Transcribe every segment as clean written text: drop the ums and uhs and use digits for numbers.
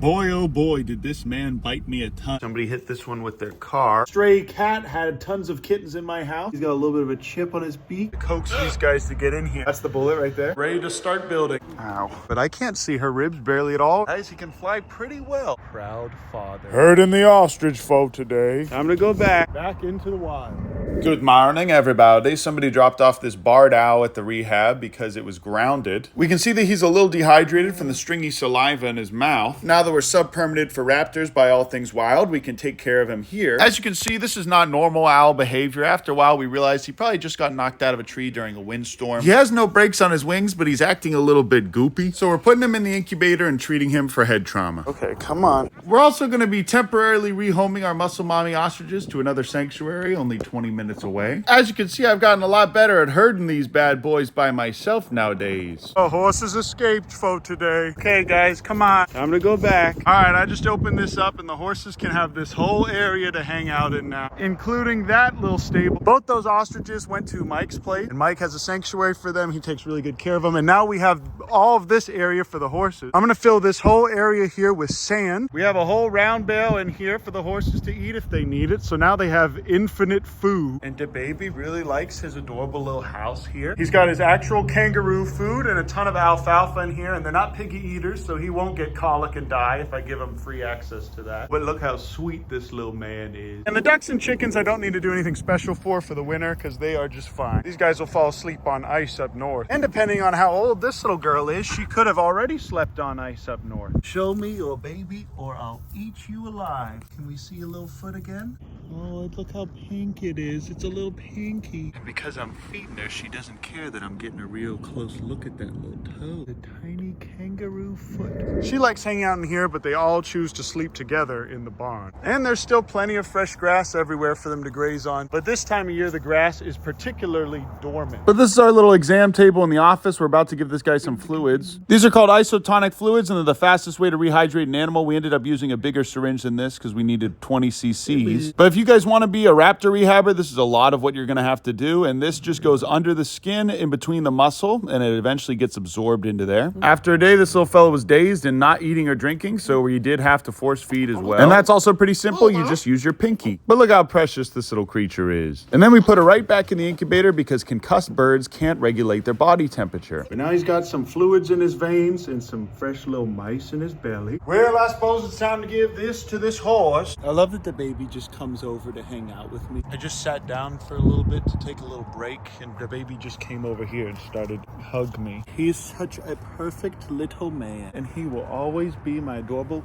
boy, oh boy, did this man bite me a ton. Somebody hit this one with their car. Stray cat had tons of kittens in my house. He's got a little bit of a chip on his beak. Coax these guys to get in here. That's the bullet right there. Ready to start building. Ow. But I can't see her ribs barely at all. Guys, he can fly pretty well. Proud father. Herding the ostrich folk today. Time to go back into the wild. Good morning, everybody. Somebody dropped off this barred owl at the rehab because it was grounded. We can see that he's a little dehydrated from the stringy saliva in his mouth. Now that we're sub-permitted for raptors by All Things Wild, we can take care of him here. As you can see, this is not normal owl behavior. After a while, we realized he probably just got knocked out of a tree during a windstorm. He has no brakes on his wings, but he's acting a little bit goopy. So we're putting him in the incubator and treating him for head trauma. Okay, come on. We're also going to be temporarily rehoming our muscle mommy ostriches to another sanctuary only 20 minutes away. As you can see, I've gotten a lot better at herding these bad boys by myself nowadays. The horses escaped for today. Okay, guys, come on. Time to go back. All right, I just opened this up and the horses can have this whole area to hang out in now, including that little stable. Both those ostriches went to Mike's place and Mike has a sanctuary for them. He takes really good care of them. And now we have all of this area for the horses. I'm gonna fill this whole area here with sand. We have a whole round bale in here for the horses to eat if they need it. So now they have infinite food. And the baby really likes his adorable little house here. He's got his actual kangaroo food and a ton of alfalfa in here, and they're not piggy eaters, so he won't get colic and die if I give him free access to that. But look how sweet this little man is. And the ducks and chickens I don't need to do anything special for the winter because they are just fine. These guys will fall asleep on ice up north. And depending on how old this little girl is, she could have already slept on ice up north. Show me your baby or I'll eat you alive. Can we see a little foot again? Oh, look how pink it is. It's a little pinky. And because I'm feeding her, she doesn't care that I'm getting a real close look at that little toe. The tiny kangaroo foot. She likes hanging out in here, but they all choose to sleep together in the barn. And there's still plenty of fresh grass everywhere for them to graze on. But this time of year, the grass is particularly dormant. But this is our little exam table in the office. We're about to give this guy some fluids. These are called isotonic fluids, and they're the fastest way to rehydrate an animal. We ended up using a bigger syringe than this because we needed 20 cc's. But if you guys want to be a raptor rehabber, this is a lot of what you're going to have to do. And this just goes under the skin in between the muscle, and it eventually gets absorbed into there. After a day, this little fellow was dazed and not eating or drinking, so we did have to force feed as well. And that's also pretty simple. You just use your pinky. But look how precious this little creature is. And then we put it right back in the incubator because concussed birds can't regulate their body temperature. But now he's got some fluids in his veins and some fresh little mice in his belly. Well, I suppose it's time to give this to this horse. I love that the baby just comes over to hang out with me. I just sat down for a little bit to take a little break, and the baby just came over here and started to hug me. He's such a perfect little man, and he will always be my adorable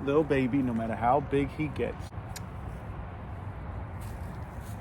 little baby no matter how big he gets.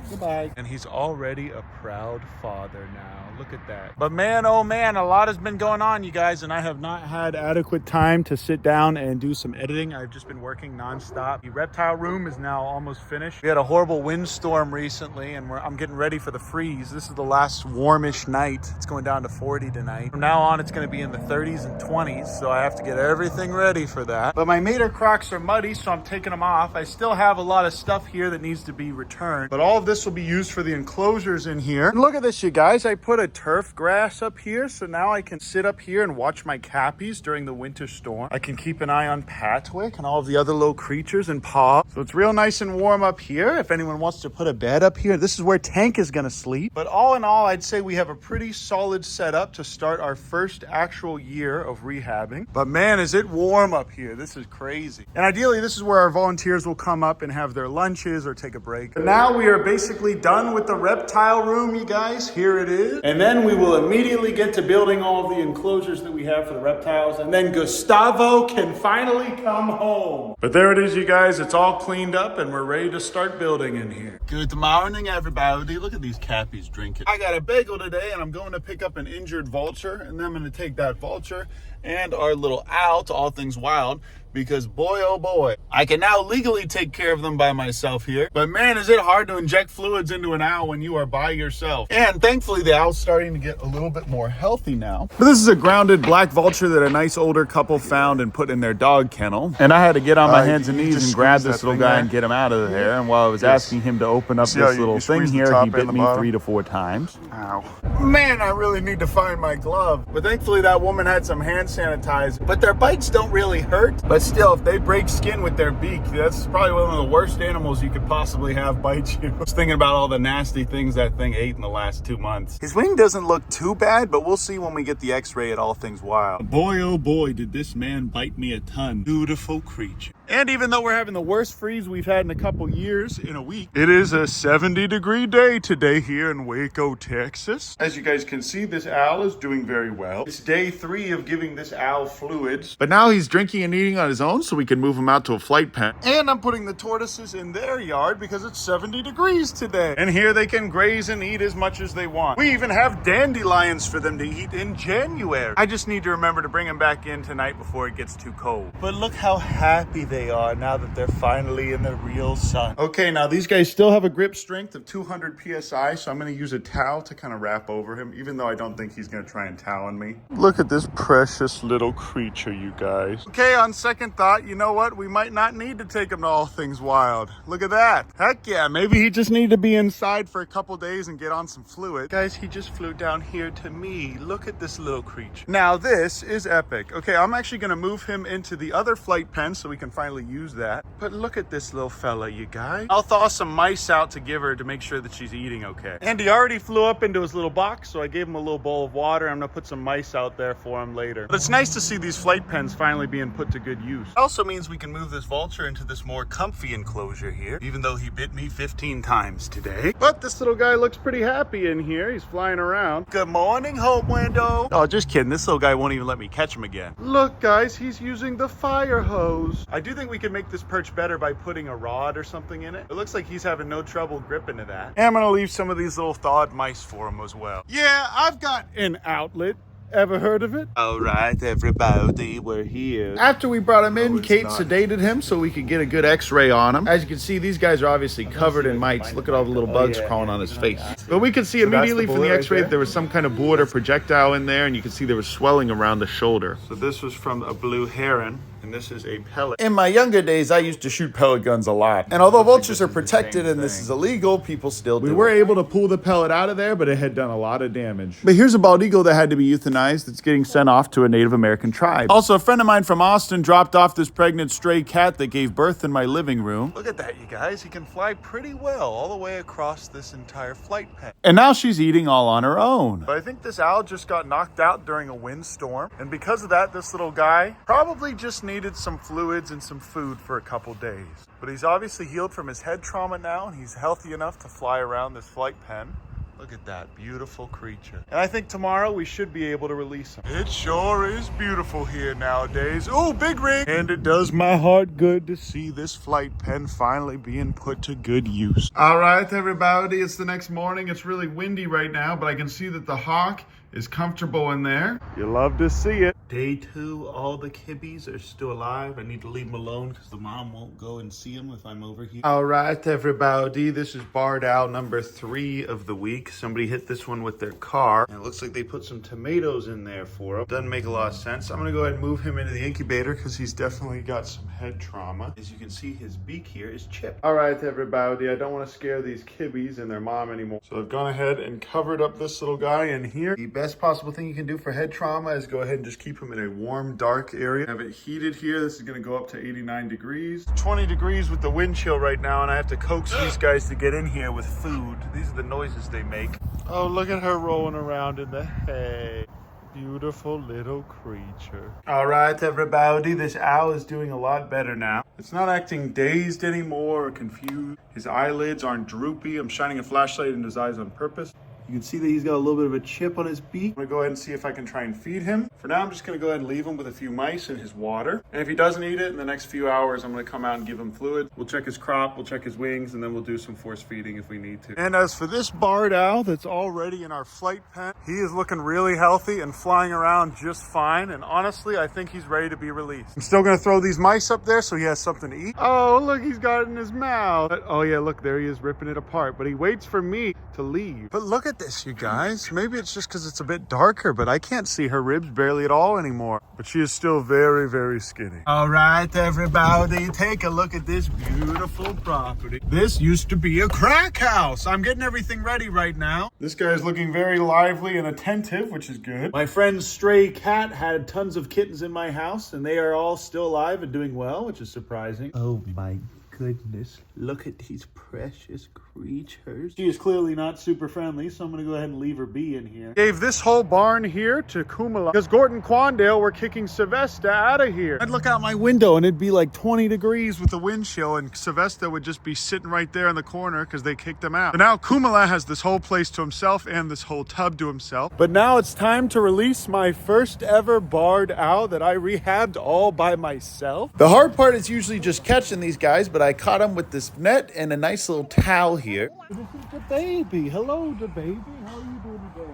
Goodbye. And he's already a proud father now. Look at that. But man, oh man, a lot has been going on, you guys, and I have not had adequate time to sit down and do some editing. I've just been working nonstop. The reptile room is now almost finished. We had a horrible windstorm recently, and I'm getting ready for the freeze. This is the last warmish night. It's going down to 40 tonight. From now on, it's going to be in the 30s and 20s, so I have to get everything ready for that. But my Mater Crocs are muddy, so I'm taking them off. I still have a lot of stuff here that needs to be returned, but all of this will be used for the enclosures in here. And look at this, you guys. I put a turf grass up here, so now I can sit up here and watch my cappies during the winter storm. I can keep an eye on Patwick and all of the other little creatures and Paw. So it's real nice and warm up here. If anyone wants to put a bed up here, this is where Tank is gonna sleep. But all in all, I'd say we have a pretty solid setup to start our first actual year of rehabbing. But man, is it warm up here. This is crazy. And ideally, this is where our volunteers will come up and have their lunches or take a break. But now we are basically done with the reptile room, you guys. Here it is. And then we will immediately get to building all of the enclosures that we have for the reptiles. And then Gustavo can finally come home. But there it is, you guys. It's all cleaned up and we're ready to start building in here. Good morning, everybody. Look at these cappies drinking. I got a bagel today and I'm going to pick up an injured vulture. And then I'm going to take that vulture and our little owl to All Things Wild, because boy, oh boy, I can now legally take care of them by myself here. But man, is it hard to inject fluids into an owl when you are by yourself. And thankfully, the owl's starting to get a little bit more healthy now. But this is a grounded black vulture that a nice older couple found and put in their dog kennel. And I had to get on my hands and knees and grab this little guy and get him out of there. And while I was asking him to open up this little thing here, he bit me 3 to 4 times. Ow. Man, I really need to find my glove. But thankfully, that woman had some hand sanitizer. But their bites don't really hurt. But But still, if they break skin with their beak, that's probably one of the worst animals you could possibly have bite you. I was thinking about all the nasty things that thing ate in the last 2 months. His wing doesn't look too bad, but we'll see when we get the x-ray at All Things Wild. Boy, oh boy, did this man bite me a ton. Beautiful creature. And even though we're having the worst freeze we've had in a couple years in a week, it is a 70-degree day today here in Waco, Texas. As you guys can see, this owl is doing very well. It's day 3 of giving this owl fluids. But now he's drinking and eating on his own, so we can move him out to a flight pen. And I'm putting the tortoises in their yard because it's 70 degrees today. And here they can graze and eat as much as they want. We even have dandelions for them to eat in January. I just need to remember to bring them back in tonight before it gets too cold. But look how happy they are now that they're finally in the real sun. Okay, now these guys still have a grip strength of 200 PSI, so I'm gonna use a towel to kind of wrap over him, even though I don't think he's gonna try and talon me. Look at this precious little creature, you guys. Okay, on second thought, you know what? We might not need to take him to All Things Wild. Look at that. Heck yeah, maybe he just needed to be inside for a couple days and get on some fluid. Guys, he just flew down here to me. Look at this little creature. Now this is epic. Okay, I'm actually gonna move him into the other flight pen so we can finally use that. But look at this little fella, you guys. I'll thaw some mice out to give her to make sure that she's eating okay. And he already flew up into his little box, so I gave him a little bowl of water. I'm gonna put some mice out there for him later. But it's nice to see these flight pens finally being put to good use. It also means we can move this vulture into this more comfy enclosure here, even though he bit me 15 times today. But this little guy looks pretty happy in here. He's flying around. Good morning, home window. Oh, just kidding. This little guy won't even let me catch him again. Look, guys, he's using the fire hose. I do think we can make this perch better by putting a rod or something in it. It looks like he's having no trouble gripping to that. And I'm gonna leave some of these little thawed mice for him as well. Yeah, I've got an outlet. Ever heard of it? All right, everybody, we're here. After we brought him in, Kate sedated him so we could get a good x-ray on him. As you can see, these guys are obviously covered in mites. Look at all the little bugs crawling on his face. But we could see immediately from the x-ray that there was some kind of board or projectile in there, and you can see there was swelling around the shoulder. So this was from a blue heron. And this is a pellet. In my younger days, I used to shoot pellet guns a lot. And although vultures are protected and this is illegal, people still do. We were able to pull the pellet out of there, but it had done a lot of damage. But here's a bald eagle that had to be euthanized that's getting sent off to a Native American tribe. Also, a friend of mine from Austin dropped off this pregnant stray cat that gave birth in my living room. Look at that, you guys. He can fly pretty well all the way across this entire flight path. And now she's eating all on her own. But I think this owl just got knocked out during a windstorm. And because of that, this little guy probably just needed some fluids and some food for a couple days. But he's obviously healed from his head trauma now, and he's healthy enough to fly around this flight pen. Look at that beautiful creature. And I think tomorrow we should be able to release him. It sure is beautiful here nowadays. Oh, big ring! And it does my heart good to see this flight pen finally being put to good use. All right, everybody, it's the next morning. It's really windy right now, but I can see that the hawk is comfortable in there. You love to see it. Day 2, all the kibbies are still alive. I need to leave them alone because the mom won't go and see them if I'm over here. All right, everybody, this is barred owl number 3 of the week. Somebody hit this one with their car, and it looks like they put some tomatoes in there for him. Doesn't make a lot of sense. I'm gonna go ahead and move him into the incubator because he's definitely got some head trauma. As you can see, his beak here is chipped. All right, everybody, I don't want to scare these kibbies and their mom anymore. So I've gone ahead and covered up this little guy in here. The best possible thing you can do for head trauma is go ahead and just keep him in a warm, dark area. Have it heated here. This is gonna go up to 89 degrees. 20 degrees with the wind chill right now, and I have to coax these guys to get in here with food. These are the noises they make. Oh, look at her rolling around in the hay. Beautiful little creature. All right, everybody, this owl is doing a lot better now. It's not acting dazed anymore or confused. His eyelids aren't droopy. I'm shining a flashlight in his eyes on purpose. You can see that he's got a little bit of a chip on his beak. I'm gonna go ahead and see if I can try and feed him. For now, I'm just gonna go ahead and leave him with a few mice in his water. And if he doesn't eat it in the next few hours, I'm gonna come out and give him fluid. We'll check his crop, we'll check his wings, and then we'll do some force feeding if we need to. And as for this barred owl that's already in our flight pen, he is looking really healthy and flying around just fine. And honestly, I think he's ready to be released. I'm still gonna throw these mice up there so he has something to eat. Oh, look, he's got it in his mouth. Oh yeah, look, there he is ripping it apart. But he waits for me to leave. But look at this, you guys. Maybe it's just because it's a bit darker, but I can't see her ribs barely at all anymore. But she is still very, very skinny. All right, everybody, take a look at this beautiful property. This used to be a crack house. I'm getting everything ready right now. This guy is looking very lively and attentive, which is good. My friend's stray cat had tons of kittens in my house, and they are all still alive and doing well, which is surprising. Oh my goodness, look at these precious creatures. She is clearly not super friendly, so I'm gonna go ahead and leave her be in here. Gave this whole barn here to Kumala because Gort and Quandale were kicking Sylvester out of here. I'd look out my window and it'd be like 20 degrees with the wind chill, and Sylvester would just be sitting right there in the corner because they kicked him out. So now Kumala has this whole place to himself and this whole tub to himself. But now it's time to release my first ever barred owl that I rehabbed all by myself. The hard part is usually just catching these guys, but I caught them with this net and a nice little towel here. This is the baby. Hello, the baby. How are you doing today?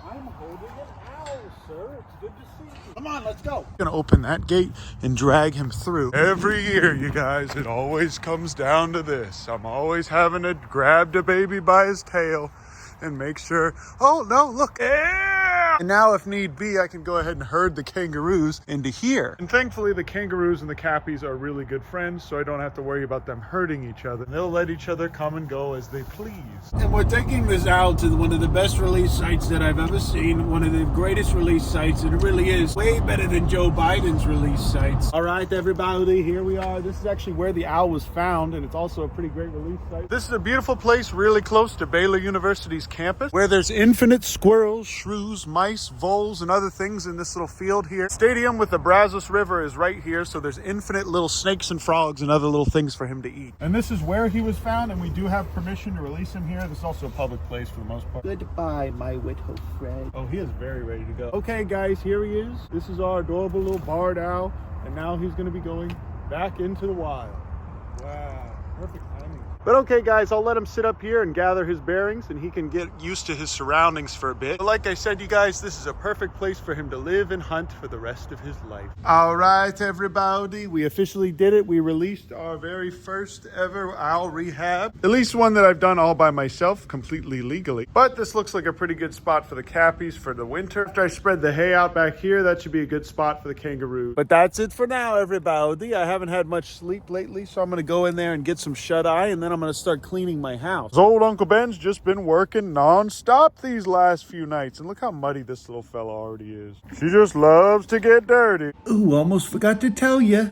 I'm holding an owl, sir. It's good to see you. Come on, let's go. I'm gonna open that gate and drag him through. Every year, you guys, it always comes down to this. I'm always having to grab the baby by his tail and make sure, oh no, look. And now if need be, I can go ahead and herd the kangaroos into here. And thankfully the kangaroos and the cappies are really good friends, so I don't have to worry about them hurting each other. They'll let each other come and go as they please. And we're taking this out to one of the best release sites that I've ever seen, one of the greatest release sites, and it really is way better than Joe Biden's release sites. All right, everybody, here we are. This is actually where the owl was found, and it's also a pretty great release site. This is a beautiful place really close to Baylor University's campus, where there's infinite squirrels, shrews, mice, voles, and other things in this little field here. Stadium with the Brazos River is right here, so there's infinite little snakes and frogs and other little things for him to eat. And this is where he was found, and we do have permission to release him here. This is also a public place for the most part. Goodbye, my little friend. Oh, he is very ready to go. Okay, guys, here he is. This is our adorable little barred owl, and now he's going to be going back into the wild. Wow, perfect timing. But okay, guys, I'll let him sit up here and gather his bearings, and he can get used to his surroundings for a bit. But like I said, you guys, this is a perfect place for him to live and hunt for the rest of his life. All right, everybody, we officially did it. We released our very first ever owl rehab. At least one that I've done all by myself, completely legally. But this looks like a pretty good spot for the cappies for the winter. After I spread the hay out back here, that should be a good spot for the kangaroo. But that's it for now, everybody. I haven't had much sleep lately, so I'm going to go in there and get some shut-eye, and then I'm going to start cleaning my house. Old Uncle Ben's just been working non-stop these last few nights, and look how muddy this little fella already is. She just loves to get dirty. Ooh, almost forgot to tell you.